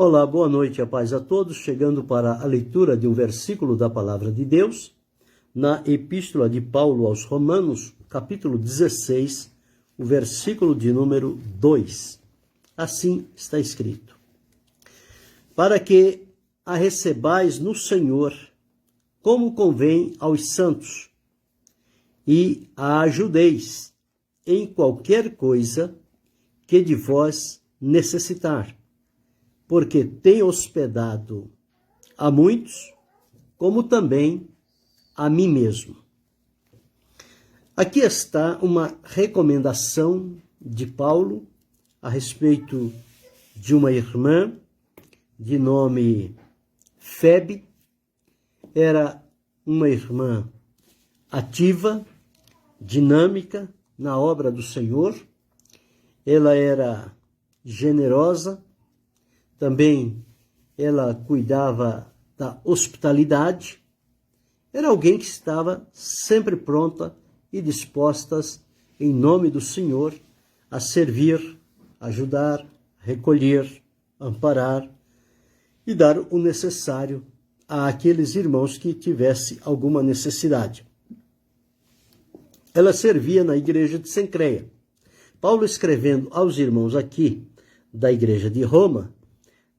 Olá, boa noite, a paz a todos, chegando para a leitura de um versículo da Palavra de Deus, na Epístola de Paulo aos Romanos, capítulo 16, o versículo de número 2. Assim está escrito: para que a recebais no Senhor, como convém aos santos, e a ajudeis em qualquer coisa que de vós necessitar, porque tem hospedado a muitos, como também a mim mesmo. Aqui está uma recomendação de Paulo a respeito de uma irmã de nome Febe. Era uma irmã ativa, dinâmica na obra do Senhor. Ela era generosa. Também ela cuidava da hospitalidade. Era alguém que estava sempre pronta e disposta, em nome do Senhor, a servir, ajudar, recolher, amparar e dar o necessário àqueles irmãos que tivessem alguma necessidade. Ela servia na igreja de Cencreia. Paulo, escrevendo aos irmãos aqui da igreja de Roma,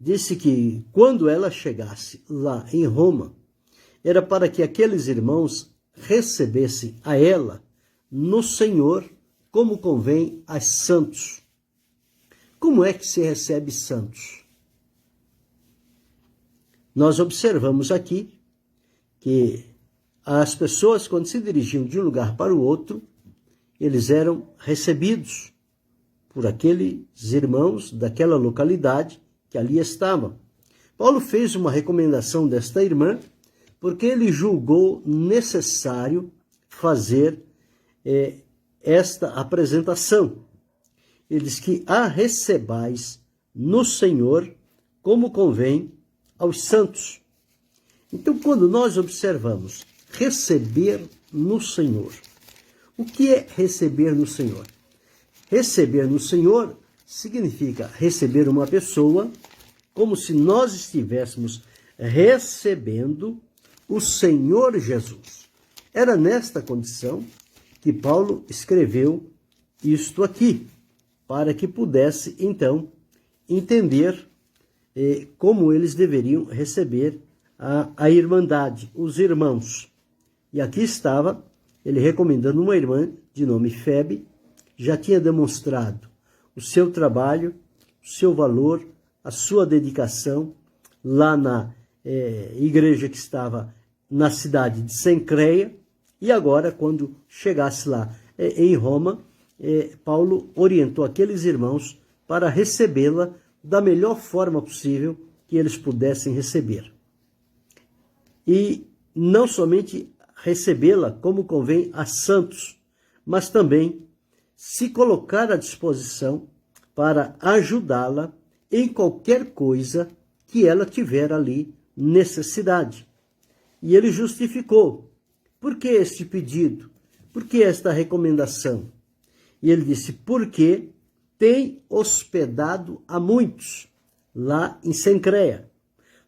disse que quando ela chegasse lá em Roma, era para que aqueles irmãos recebessem a ela no Senhor, como convém a santos. Como é que se recebe santos? Nós observamos aqui que as pessoas, quando se dirigiam de um lugar para o outro, eles eram recebidos por aqueles irmãos daquela localidade que ali estavam. Paulo fez uma recomendação desta irmã, porque ele julgou necessário fazer esta apresentação. Ele diz que a recebais no Senhor, como convém aos santos. Então, quando nós observamos receber no Senhor, o que é receber no Senhor? Receber no Senhor significa receber uma pessoa como se nós estivéssemos recebendo o Senhor Jesus. Era nesta condição que Paulo escreveu isto aqui, para que pudesse, então, entender como eles deveriam receber a irmandade, os irmãos. E aqui estava ele recomendando uma irmã de nome Febe, já tinha demonstrado o seu trabalho, o seu valor, a sua dedicação lá na igreja que estava na cidade de Cencreia. E agora, quando chegasse lá em Roma, Paulo orientou aqueles irmãos para recebê-la da melhor forma possível que eles pudessem receber. E não somente recebê-la como convém a santos, mas também se colocar à disposição para ajudá-la em qualquer coisa que ela tiver ali necessidade. E ele justificou. Por que este pedido? Por que esta recomendação? E ele disse, porque tem hospedado a muitos lá em Cencreia.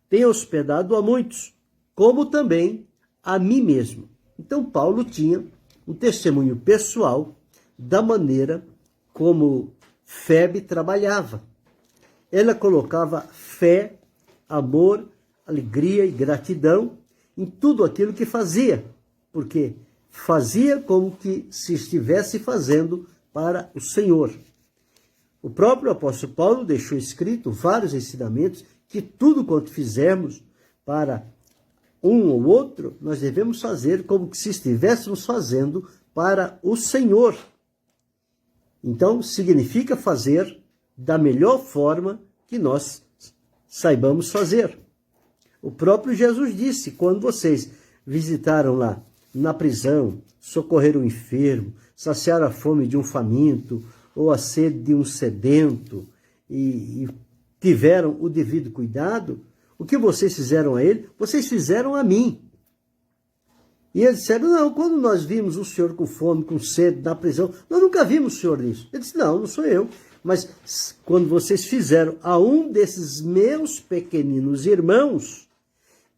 Tem hospedado a muitos, como também a mim mesmo. Então Paulo tinha um testemunho pessoal da maneira como Febe trabalhava. Ela colocava fé, amor, alegria e gratidão em tudo aquilo que fazia, porque fazia como que se estivesse fazendo para o Senhor. O próprio apóstolo Paulo deixou escrito vários ensinamentos que tudo quanto fizermos para um ou outro, nós devemos fazer como que se estivéssemos fazendo para o Senhor. Então, significa fazer da melhor forma que nós saibamos fazer. O próprio Jesus disse, quando vocês visitaram lá na prisão, socorreram o enfermo, saciaram a fome de um faminto, ou a sede de um sedento, e tiveram o devido cuidado, o que vocês fizeram a ele, vocês fizeram a mim. E eles disseram, não, quando nós vimos o senhor com fome, com sede, na prisão, nós nunca vimos o senhor nisso. Ele disse, não, não sou eu. Mas quando vocês fizeram a um desses meus pequeninos irmãos,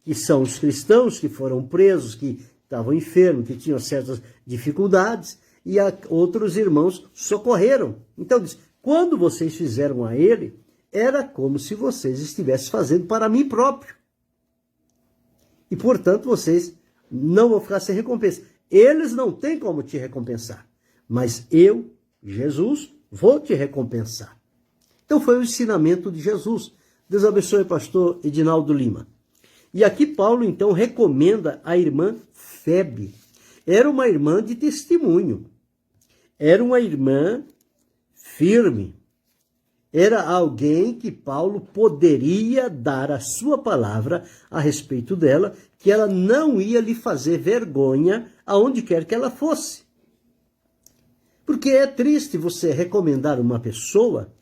que são os cristãos que foram presos, que estavam enfermos, que tinham certas dificuldades, e outros irmãos socorreram. Então, diz, quando vocês fizeram a ele, era como se vocês estivessem fazendo para mim próprio. E, portanto, vocês não vão ficar sem recompensa. Eles não têm como te recompensar, mas eu, Jesus, vou te recompensar. Então, foi o ensinamento de Jesus. Deus abençoe, pastor Edinaldo Lima. E aqui Paulo, então, recomenda a irmã Febe. Era uma irmã de testemunho. Era uma irmã firme. Era alguém que Paulo poderia dar a sua palavra a respeito dela, que ela não ia lhe fazer vergonha aonde quer que ela fosse. Porque é triste você recomendar uma pessoa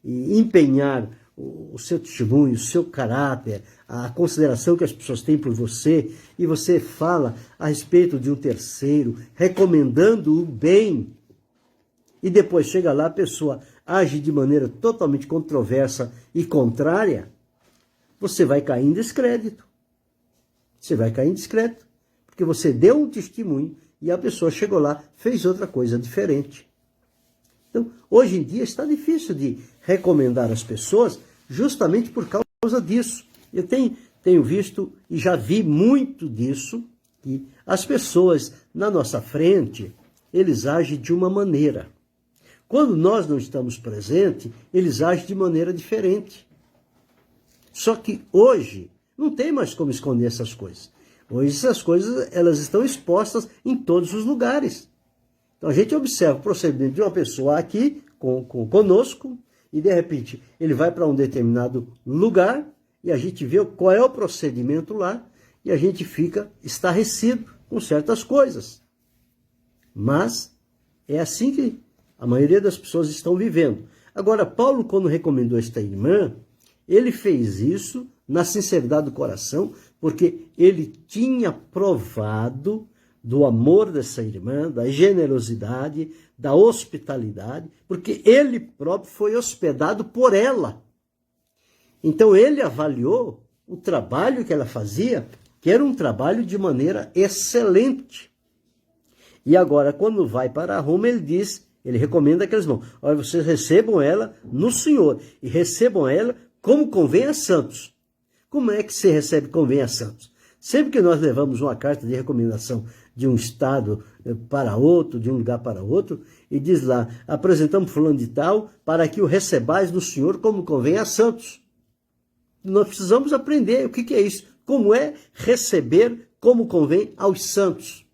e empenhar o seu testemunho, o seu caráter, a consideração que as pessoas têm por você, e você fala a respeito de um terceiro, recomendando o bem, e depois chega lá, a pessoa age de maneira totalmente controversa e contrária, você vai cair em descrédito. Você vai cair em descrédito, porque você deu um testemunho e a pessoa chegou lá, fez outra coisa diferente. Então, hoje em dia está difícil de recomendar as pessoas justamente por causa disso. Eu tenho visto e já vi muito disso, que as pessoas na nossa frente, eles agem de uma maneira. Quando nós não estamos presentes, eles agem de maneira diferente. Só que hoje não tem mais como esconder essas coisas. Hoje essas coisas elas estão expostas em todos os lugares. Então a gente observa o procedimento de uma pessoa aqui conosco e de repente ele vai para um determinado lugar e a gente vê qual é o procedimento lá e a gente fica estarrecido com certas coisas. Mas é assim que a maioria das pessoas estão vivendo. Agora, Paulo, quando recomendou esta irmã, ele fez isso na sinceridade do coração, porque ele tinha provado do amor dessa irmã, da generosidade, da hospitalidade, porque ele próprio foi hospedado por ela. Então, ele avaliou o trabalho que ela fazia, que era um trabalho de maneira excelente. E agora, quando vai para Roma, ele recomenda aqueles irmãos, olha, vocês recebam ela no Senhor, e recebam ela como convém a santos. Como é que se recebe convém a santos? Sempre que nós levamos uma carta de recomendação de um estado para outro, de um lugar para outro, e diz lá, apresentamos fulano de tal, para que o recebais no Senhor como convém a santos. Nós precisamos aprender o que é isso, como é receber como convém aos santos.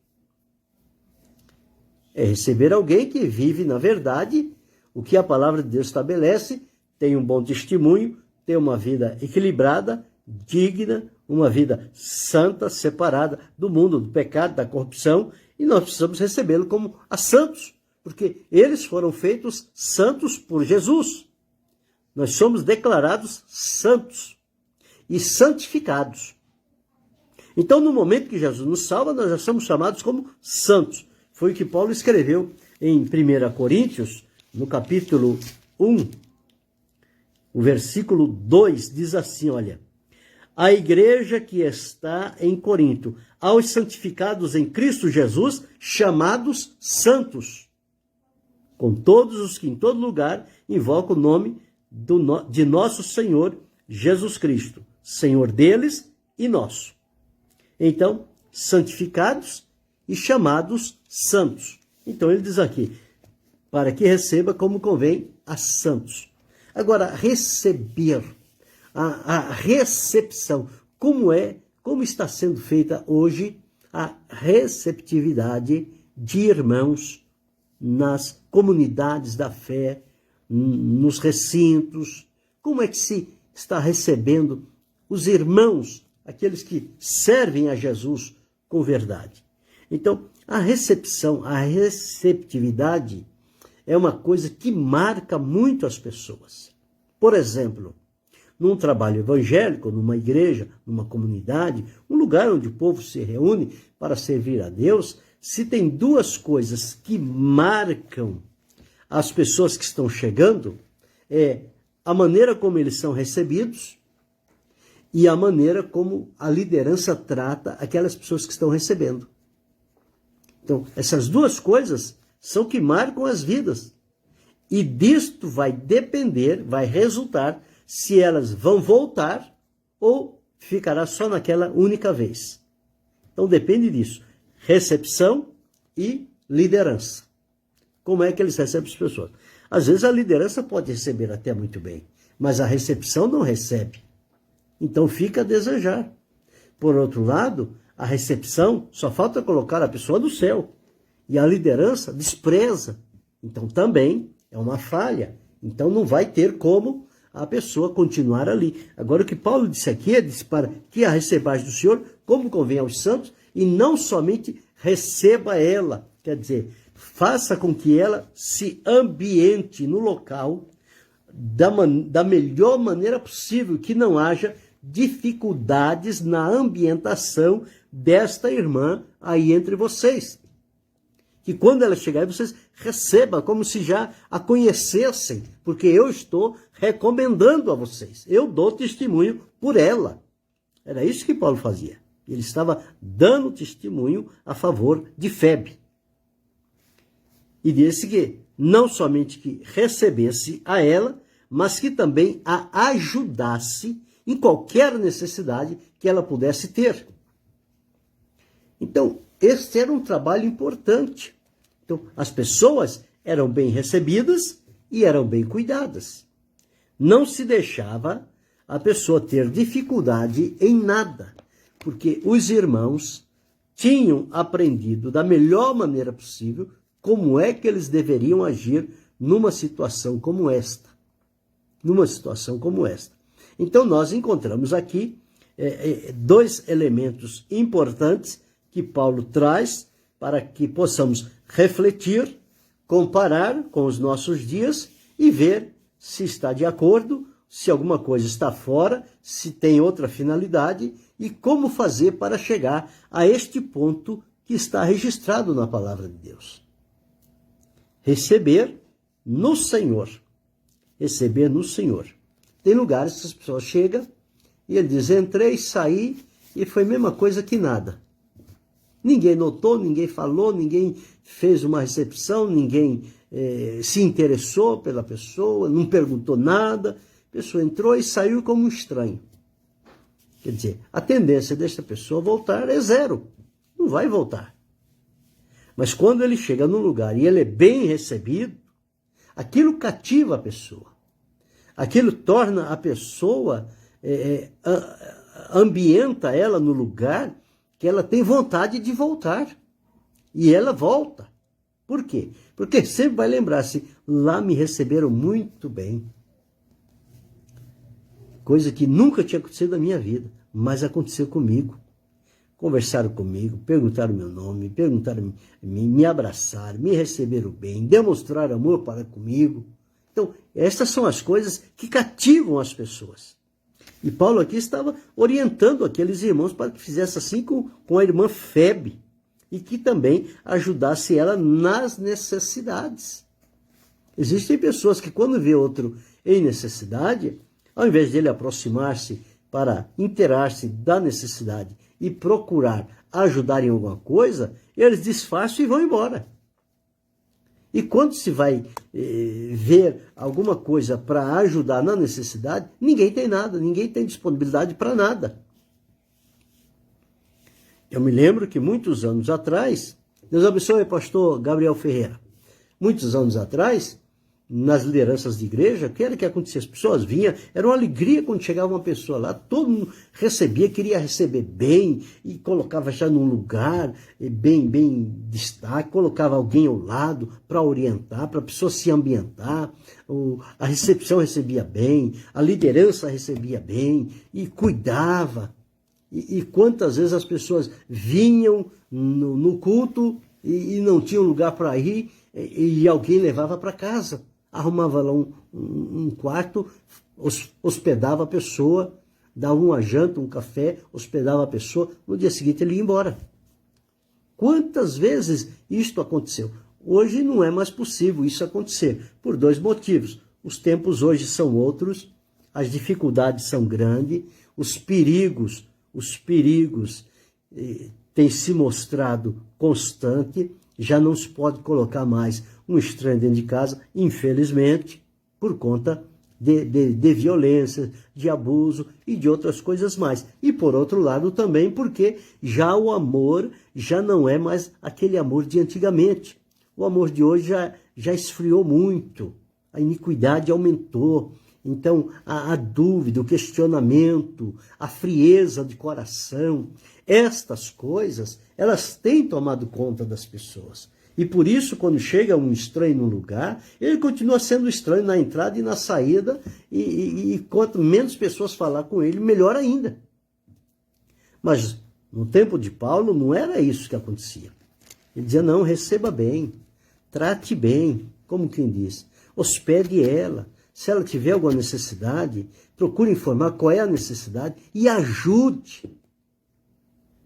É receber alguém que vive, na verdade, o que a palavra de Deus estabelece, tem um bom testemunho, tem uma vida equilibrada, digna, uma vida santa, separada do mundo, do pecado, da corrupção, e nós precisamos recebê-lo como a santos, porque eles foram feitos santos por Jesus. Nós somos declarados santos e santificados. Então, no momento que Jesus nos salva, nós já somos chamados como santos. Foi o que Paulo escreveu em 1 Coríntios, no capítulo 1, o versículo 2, diz assim, olha, a igreja que está em Corinto, aos santificados em Cristo Jesus, chamados santos, com todos os que em todo lugar invocam o nome de nosso Senhor Jesus Cristo, Senhor deles e nosso. Então, santificados e chamados santos. Então ele diz aqui, para que receba como convém a santos. Agora, receber, a recepção, como está sendo feita hoje a receptividade de irmãos nas comunidades da fé, nos recintos, como é que se está recebendo os irmãos, aqueles que servem a Jesus com verdade. Então, a recepção, a receptividade é uma coisa que marca muito as pessoas. Por exemplo, num trabalho evangélico, numa igreja, numa comunidade, um lugar onde o povo se reúne para servir a Deus, se tem duas coisas que marcam as pessoas que estão chegando, é a maneira como eles são recebidos e a maneira como a liderança trata aquelas pessoas que estão recebendo. Então, essas duas coisas são que marcam as vidas. E disto vai depender, vai resultar, se elas vão voltar ou ficará só naquela única vez. Então, depende disso. Recepção e liderança. Como é que eles recebem as pessoas? Às vezes a liderança pode receber até muito bem, mas a recepção não recebe. Então fica a desejar. Por outro lado, a recepção só falta colocar a pessoa no céu. E a liderança despreza. Então também é uma falha. Então não vai ter como a pessoa continuar ali. Agora o que Paulo disse aqui, disse para que a recebais do Senhor, como convém aos santos, e não somente receba ela. Quer dizer, faça com que ela se ambiente no local da melhor maneira possível, que não haja dificuldades na ambientação desta irmã aí entre vocês. Que quando ela chegar aí, vocês recebam como se já a conhecessem, porque eu estou recomendando a vocês. Eu dou testemunho por ela. Era isso que Paulo fazia. Ele estava dando testemunho a favor de Febe. E disse que não somente que recebesse a ela, mas que também a ajudasse em qualquer necessidade que ela pudesse ter. Então, este era um trabalho importante. Então, as pessoas eram bem recebidas e eram bem cuidadas. Não se deixava a pessoa ter dificuldade em nada, porque os irmãos tinham aprendido da melhor maneira possível como é que eles deveriam agir numa situação como esta. Numa situação como esta. Então, nós encontramos aqui dois elementos importantes que Paulo traz para que possamos refletir, comparar com os nossos dias e ver se está de acordo, se alguma coisa está fora, se tem outra finalidade e como fazer para chegar a este ponto que está registrado na palavra de Deus. Receber no Senhor. Receber no Senhor. Tem lugares que as pessoas chegam e ele diz, entrei, saí e foi a mesma coisa que nada. Ninguém notou, ninguém falou, ninguém fez uma recepção, ninguém se interessou pela pessoa, não perguntou nada. A pessoa entrou e saiu como um estranho. Quer dizer, a tendência desta pessoa voltar é zero. Não vai voltar. Mas quando ele chega num lugar e ele é bem recebido, aquilo cativa a pessoa. Aquilo torna a pessoa, ambienta ela no lugar que ela tem vontade de voltar. E ela volta. Por quê? Porque sempre vai lembrar-se, lá me receberam muito bem. Coisa que nunca tinha acontecido na minha vida, mas aconteceu comigo. Conversaram comigo, perguntaram meu nome, perguntaram me abraçaram, me receberam bem, demonstraram amor para comigo. Então, essas são as coisas que cativam as pessoas. E Paulo aqui estava orientando aqueles irmãos para que fizesse assim com a irmã Febe e que também ajudasse ela nas necessidades. Existem pessoas que quando vê outro em necessidade, ao invés dele aproximar-se para inteirar-se da necessidade e procurar ajudar em alguma coisa, eles disfarçam e vão embora. E quando se vai ver alguma coisa para ajudar na necessidade, ninguém tem nada, ninguém tem disponibilidade para nada. Eu me lembro que muitos anos atrás, Deus abençoe, pastor Gabriel Ferreira, muitos anos atrás, nas lideranças de igreja, o que era que acontecia? As pessoas vinham, era uma alegria quando chegava uma pessoa lá, todo mundo recebia, queria receber bem, e colocava já num lugar bem destaque, colocava alguém ao lado para orientar, para a pessoa se ambientar, a recepção recebia bem, a liderança recebia bem, e cuidava. E quantas vezes as pessoas vinham no culto e não tinham lugar para ir, e alguém levava para casa. arrumava lá um quarto, hospedava a pessoa, dava uma janta, um café, hospedava a pessoa, no dia seguinte ele ia embora. Quantas vezes isto aconteceu? Hoje não é mais possível isso acontecer, por 2 motivos. Os tempos hoje são outros, as dificuldades são grandes, os perigos têm se mostrado constante, já não se pode colocar mais um estranho dentro de casa, infelizmente, por conta de violência, de abuso e de outras coisas mais. E por outro lado também porque já o amor já não é mais aquele amor de antigamente. O amor de hoje já esfriou muito, a iniquidade aumentou. Então a dúvida, o questionamento, a frieza de coração, estas coisas, elas têm tomado conta das pessoas. E por isso, quando chega um estranho no lugar, ele continua sendo estranho na entrada e na saída, e quanto menos pessoas falar com ele, melhor ainda. Mas no tempo de Paulo não era isso que acontecia. Ele dizia, não, receba bem, trate bem, como quem diz, hospede ela. Se ela tiver alguma necessidade, procure informar qual é a necessidade e ajude.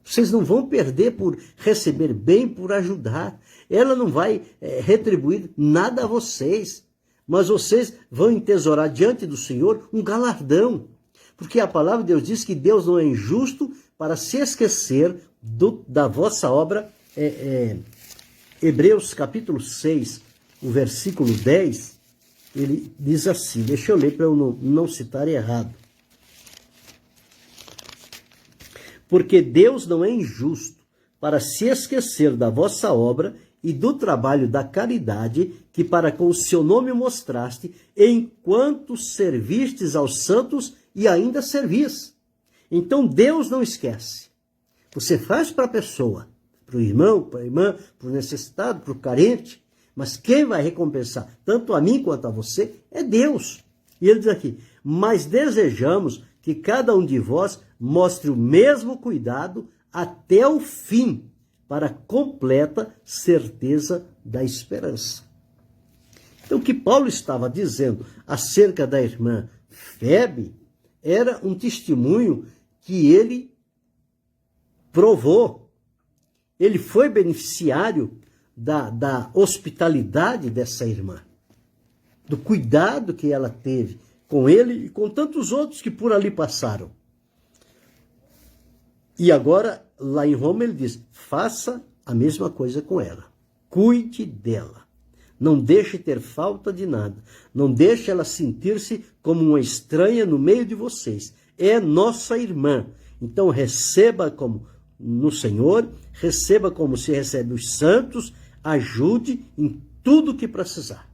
Vocês não vão perder por receber bem, por ajudar. Ela não vai retribuir nada a vocês, mas vocês vão entesourar diante do Senhor um galardão. Porque a palavra de Deus diz que Deus não é injusto para se esquecer da vossa obra. Hebreus capítulo 6, o versículo 10, ele diz assim, deixa eu ler para eu não citar errado. Porque Deus não é injusto para se esquecer da vossa obra e do trabalho da caridade que para com o seu nome mostraste, enquanto servistes aos santos e ainda servis. Então Deus não esquece. Você faz para a pessoa, para o irmão, para a irmã, para o necessitado, para o carente, mas quem vai recompensar tanto a mim quanto a você é Deus. E ele diz aqui, mas desejamos que cada um de vós mostre o mesmo cuidado até o fim, para a completa certeza da esperança. Então, o que Paulo estava dizendo acerca da irmã Febe era um testemunho que ele provou. Ele foi beneficiário da hospitalidade dessa irmã, do cuidado que ela teve com ele e com tantos outros que por ali passaram. E agora, lá em Roma, ele diz, faça a mesma coisa com ela. Cuide dela. Não deixe ter falta de nada. Não deixe ela sentir-se como uma estranha no meio de vocês. É nossa irmã. Então, receba como no Senhor, receba como se recebe os santos, ajude em tudo que precisar.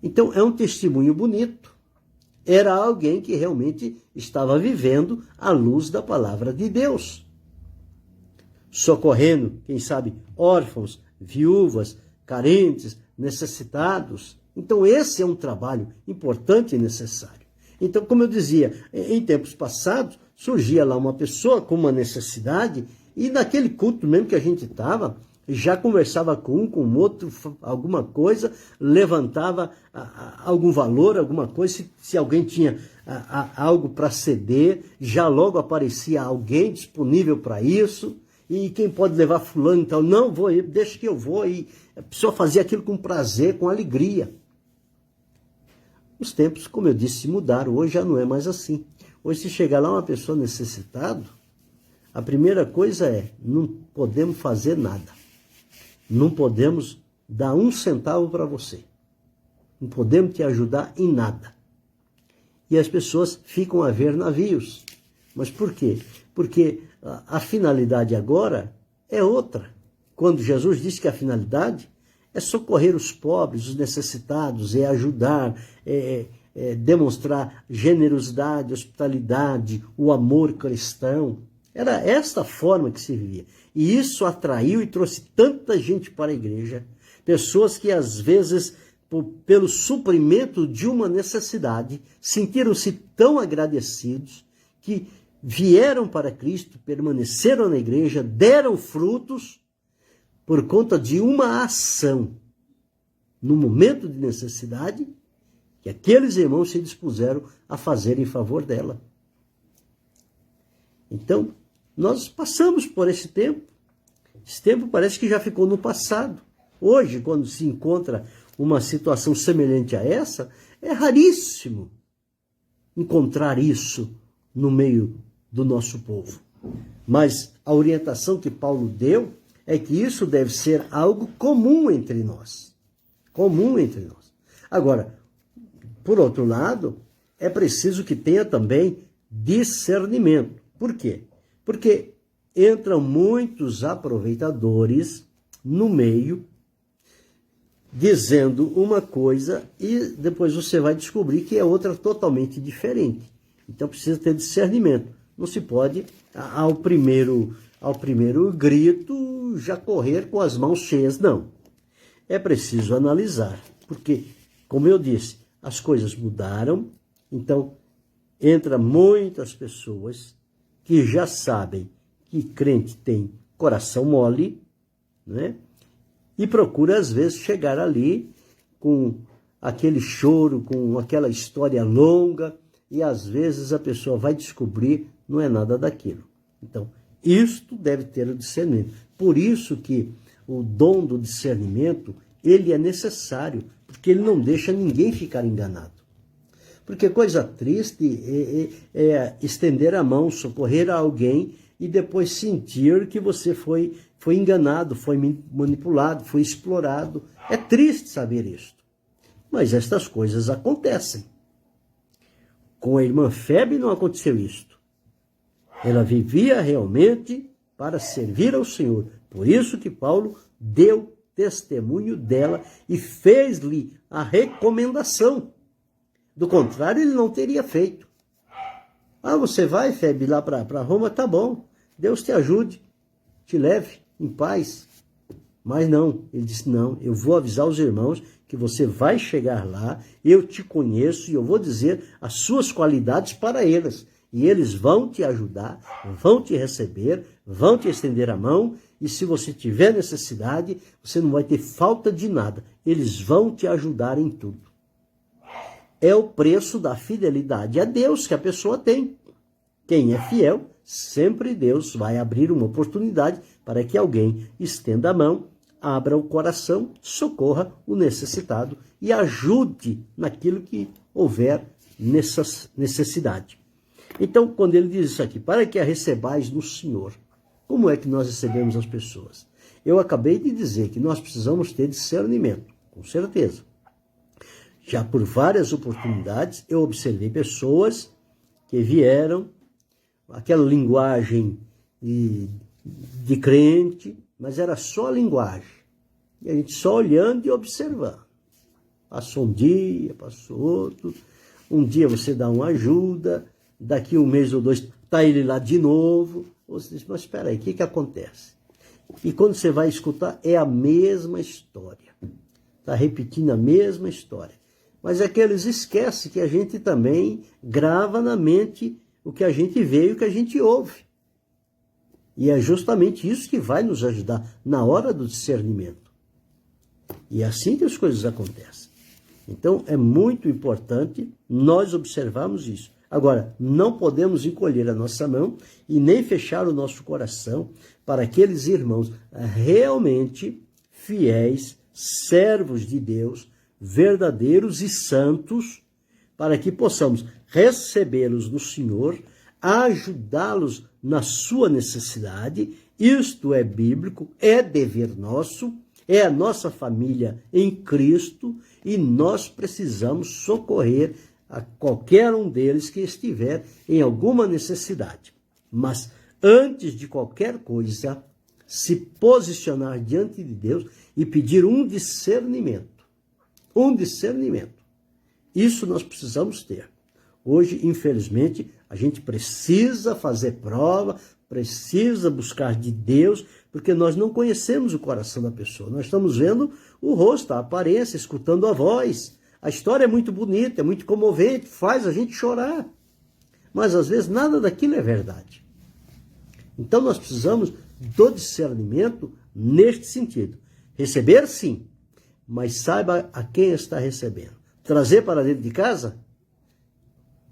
Então, é um testemunho bonito. Era alguém que realmente estava vivendo à luz da palavra de Deus. Socorrendo, quem sabe, órfãos, viúvas, carentes, necessitados. Então esse é um trabalho importante e necessário. Então, como eu dizia, em tempos passados, surgia lá uma pessoa com uma necessidade e naquele culto mesmo que a gente estava, já conversava com um, com o outro, alguma coisa, levantava algum valor, alguma coisa, se alguém tinha algo para ceder, já logo aparecia alguém disponível para isso, e quem pode levar fulano e tal, não, vou, deixa que eu vou, e a pessoa fazia aquilo com prazer, com alegria. Os tempos, como eu disse, mudaram, hoje já não é mais assim. Hoje, se chegar lá uma pessoa necessitada, a primeira coisa é, não podemos fazer nada. Não podemos dar um centavo para você. Não podemos te ajudar em nada. E as pessoas ficam a ver navios. Mas por quê? Porque a finalidade agora é outra. Quando Jesus disse que a finalidade é socorrer os pobres, os necessitados, é ajudar, demonstrar generosidade, hospitalidade, o amor cristão. Era esta forma que se vivia. E isso atraiu e trouxe tanta gente para a igreja. Pessoas que, às vezes, pelo suprimento de uma necessidade, sentiram-se tão agradecidos que vieram para Cristo, permaneceram na igreja, deram frutos por conta de uma ação no momento de necessidade que aqueles irmãos se dispuseram a fazer em favor dela. Então, nós passamos por esse tempo. Esse tempo parece que já ficou no passado. Hoje, quando se encontra uma situação semelhante a essa, é raríssimo encontrar isso no meio do nosso povo. Mas a orientação que Paulo deu é que isso deve ser algo comum entre nós. Comum entre nós. Agora, por outro lado, é preciso que tenha também discernimento. Por quê? Porque entram muitos aproveitadores no meio, dizendo uma coisa e depois você vai descobrir que é outra totalmente diferente. Então precisa ter discernimento. Não se pode, ao primeiro grito, já correr com as mãos cheias, não. É preciso analisar, porque, como eu disse, as coisas mudaram, então entra muitas pessoas que já sabem que crente tem coração mole, né? E procura, às vezes, chegar ali com aquele choro, com aquela história longa, e às vezes a pessoa vai descobrir não é nada daquilo. Então, isto deve ter o discernimento. Por isso que o dom do discernimento, ele é necessário, porque ele não deixa ninguém ficar enganado. Porque coisa triste é estender a mão, socorrer a alguém e depois sentir que você foi enganado, foi manipulado, foi explorado. É triste saber isso. Mas estas coisas acontecem. Com a irmã Febe não aconteceu isto. Ela vivia realmente para servir ao Senhor. Por isso que Paulo deu testemunho dela e fez-lhe a recomendação. Do contrário, ele não teria feito. Ah, você vai, Febe, lá para Roma? Tá bom. Deus te ajude, te leve em paz. Mas não, ele disse, não, eu vou avisar os irmãos que você vai chegar lá, eu te conheço e eu vou dizer as suas qualidades para eles. E eles vão te ajudar, vão te receber, vão te estender a mão, e se você tiver necessidade, você não vai ter falta de nada. Eles vão te ajudar em tudo. É o preço da fidelidade a Deus que a pessoa tem. Quem é fiel, sempre Deus vai abrir uma oportunidade para que alguém estenda a mão, abra o coração, socorra o necessitado e ajude naquilo que houver necessidade. Então, quando ele diz isso aqui, para que a recebais no Senhor, como é que nós recebemos as pessoas? Eu acabei de dizer que nós precisamos ter discernimento, com certeza. Já por várias oportunidades, eu observei pessoas que vieram, aquela linguagem de crente, mas era só a linguagem. E a gente só olhando e observando. Passou um dia, passou outro. Um dia você dá uma ajuda, daqui um mês ou dois está ele lá de novo. Você diz, mas espera aí, o que acontece? E quando você vai escutar, é a mesma história. Está repetindo a mesma história. Mas é que eles esquecem que a gente também grava na mente o que a gente vê e o que a gente ouve. E é justamente isso que vai nos ajudar na hora do discernimento. E é assim que as coisas acontecem. Então, é muito importante nós observarmos isso. Agora, não podemos encolher a nossa mão e nem fechar o nosso coração para aqueles irmãos realmente fiéis, servos de Deus, verdadeiros e santos, para que possamos recebê-los no Senhor, ajudá-los na sua necessidade. Isto é bíblico, é dever nosso, é a nossa família em Cristo e nós precisamos socorrer a qualquer um deles que estiver em alguma necessidade. Mas antes de qualquer coisa, se posicionar diante de Deus e pedir um discernimento. Um discernimento. Isso nós precisamos ter. Hoje, infelizmente, a gente precisa fazer prova, precisa buscar de Deus, porque nós não conhecemos o coração da pessoa. Nós estamos vendo o rosto, a aparência, escutando a voz. A história é muito bonita, é muito comovente, faz a gente chorar. Mas, às vezes, nada daquilo é verdade. Então, nós precisamos do discernimento neste sentido. Receber, sim, mas saiba a quem está recebendo. Trazer para dentro de casa?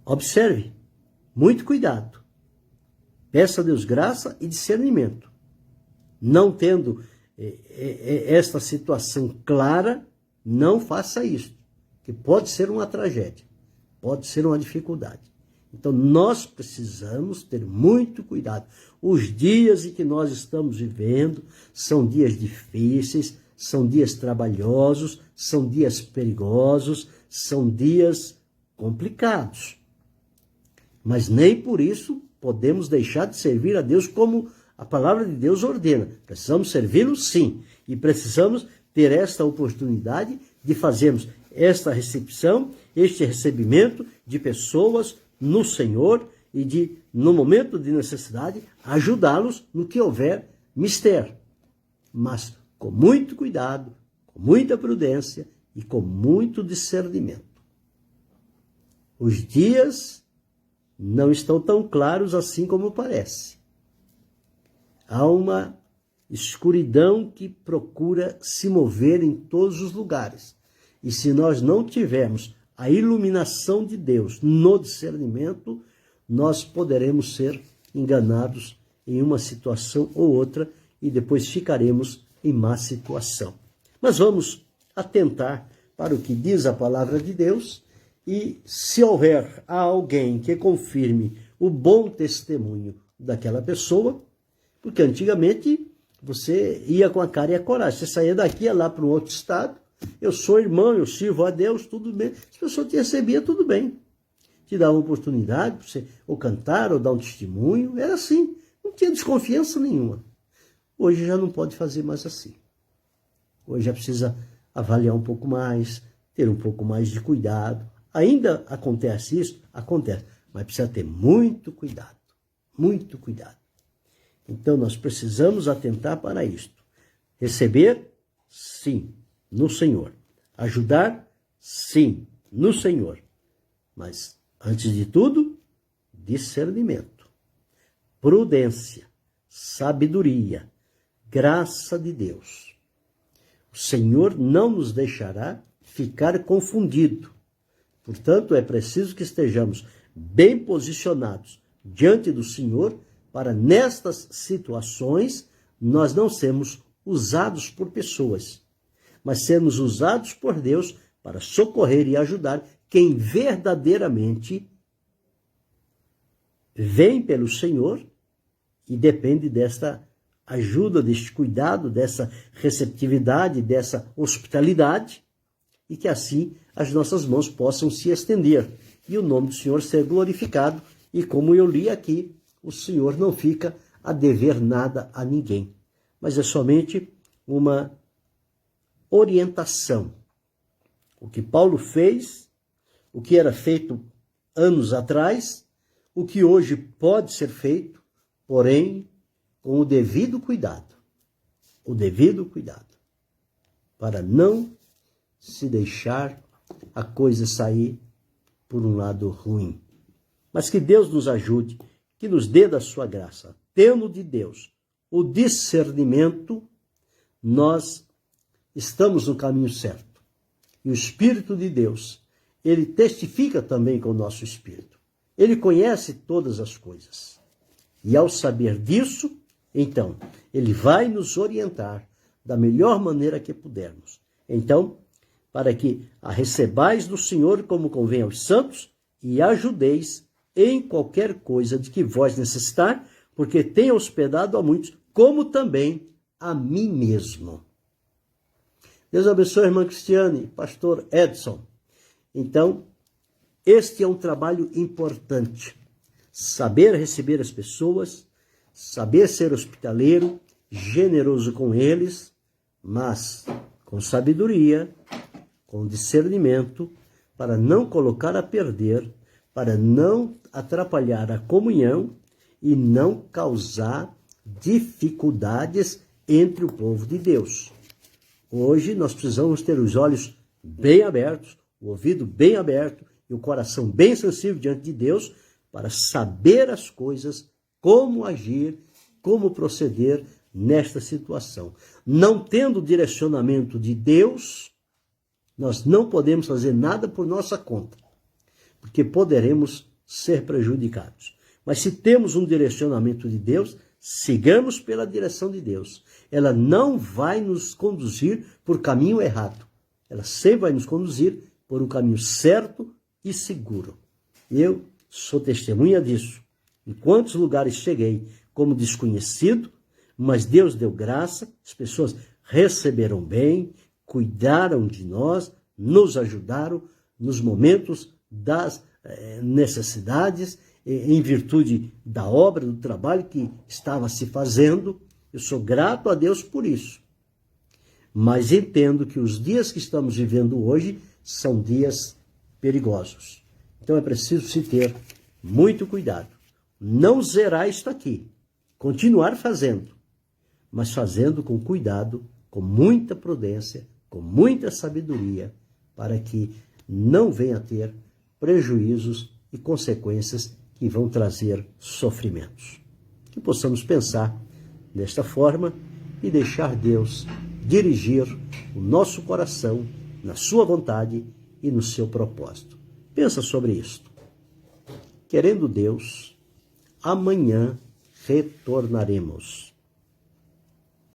Observe, muito cuidado. Peça a Deus graça e discernimento. Não tendo esta situação clara, não faça isso, que pode ser uma tragédia, pode ser uma dificuldade. Então, nós precisamos ter muito cuidado. Os dias em que nós estamos vivendo são dias difíceis, são dias trabalhosos, são dias perigosos, são dias complicados. Mas nem por isso podemos deixar de servir a Deus como a palavra de Deus ordena. Precisamos servi-lo, sim, e precisamos ter esta oportunidade de fazermos esta recepção, este recebimento de pessoas no Senhor e de, no momento de necessidade, ajudá-los no que houver mister. Mas com muito cuidado, com muita prudência e com muito discernimento. Os dias não estão tão claros assim como parece. Há uma escuridão que procura se mover em todos os lugares. E se nós não tivermos a iluminação de Deus no discernimento, nós poderemos ser enganados em uma situação ou outra e depois ficaremos em má situação. Mas vamos atentar para o que diz a palavra de Deus e se houver alguém que confirme o bom testemunho daquela pessoa, porque antigamente você ia com a cara e a coragem, você saía daqui, ia lá para um outro estado, eu sou irmão, eu sirvo a Deus, tudo bem. Se a pessoa te recebia, tudo bem. Te dava uma oportunidade para você ou cantar ou dar um testemunho, era assim, não tinha desconfiança nenhuma. Hoje já não pode fazer mais assim. Hoje já precisa avaliar um pouco mais, ter um pouco mais de cuidado. Ainda acontece isso? Acontece, mas precisa ter muito cuidado, muito cuidado. Então nós precisamos atentar para isto. Receber, sim, no Senhor. Ajudar, sim, no Senhor. Mas, antes de tudo, discernimento, prudência, sabedoria, graça de Deus. O Senhor não nos deixará ficar confundido. Portanto, é preciso que estejamos bem posicionados diante do Senhor para, nestas situações, nós não sermos usados por pessoas, mas sermos usados por Deus para socorrer e ajudar quem verdadeiramente vem pelo Senhor e depende desta ajuda, deste cuidado, dessa receptividade, dessa hospitalidade, e que assim as nossas mãos possam se estender e o nome do Senhor ser glorificado. E como eu li aqui, o Senhor não fica a dever nada a ninguém, mas é somente uma orientação. O que Paulo fez, o que era feito anos atrás, o que hoje pode ser feito, porém com o devido cuidado. O devido cuidado. Para não se deixar a coisa sair por um lado ruim. Mas que Deus nos ajude, que nos dê da sua graça. Tendo de Deus o discernimento, nós estamos no caminho certo. E o Espírito de Deus, ele testifica também com o nosso espírito. Ele conhece todas as coisas. E ao saber disso, então, ele vai nos orientar da melhor maneira que pudermos. Então, para que a recebais do Senhor como convém aos santos e ajudeis em qualquer coisa de que vós necessitar, porque tenho hospedado a muitos, como também a mim mesmo. Deus abençoe a irmã Cristiane, pastor Edson. Então, este é um trabalho importante. Saber receber as pessoas, saber ser hospitaleiro, generoso com eles, mas com sabedoria, com discernimento, para não colocar a perder, para não atrapalhar a comunhão e não causar dificuldades entre o povo de Deus. Hoje nós precisamos ter os olhos bem abertos, o ouvido bem aberto e o coração bem sensível diante de Deus para saber as coisas, como agir, como proceder nesta situação. Não tendo o direcionamento de Deus, Nós não podemos fazer nada por nossa conta, porque poderemos ser prejudicados. Mas se temos um direcionamento de Deus, sigamos pela direção de Deus. Ela não vai nos conduzir por caminho errado. Ela sempre vai nos conduzir por um caminho certo e seguro. Eu sou testemunha disso. Em quantos lugares cheguei como desconhecido, mas Deus deu graça, as pessoas receberam bem, cuidaram de nós, nos ajudaram nos momentos das necessidades, em virtude da obra, do trabalho que estava se fazendo. Eu sou grato a Deus por isso. Mas entendo que os dias que estamos vivendo hoje são dias perigosos. Então é preciso se ter muito cuidado. Não zerar isto aqui. Continuar fazendo, mas fazendo com cuidado, com muita prudência, com muita sabedoria, para que não venha a ter prejuízos e consequências que vão trazer sofrimentos. Que possamos pensar desta forma e deixar Deus dirigir o nosso coração na sua vontade e no seu propósito. Pensa sobre isto. Querendo Deus, amanhã retornaremos.